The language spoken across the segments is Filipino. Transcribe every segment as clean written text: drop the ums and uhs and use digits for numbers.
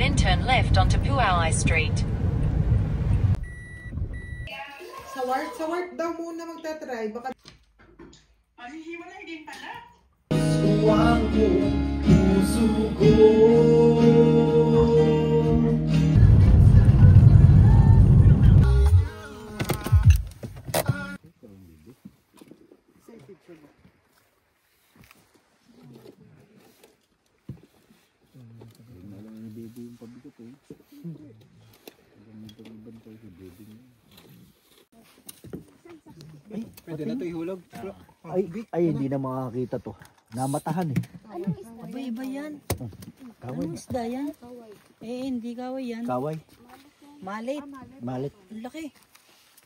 then turn left onto Puawai Street. Sa warp daw muna magta-try. Baka... Hihiwalay din pala. Suwang ko, puso ko. Pwede na ito ihulog. Ay, hindi na makakita to. Namatahan eh. Iba yan. Kaway. Anong isda yan? Hindi kaway yan. Kaway. Malit. Malit. Ang laki.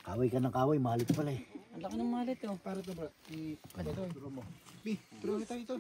Kaway ka ng kaway, malit pala eh. Ang laki ng malit oh. Para ito bro. Ito mo. Turo ito.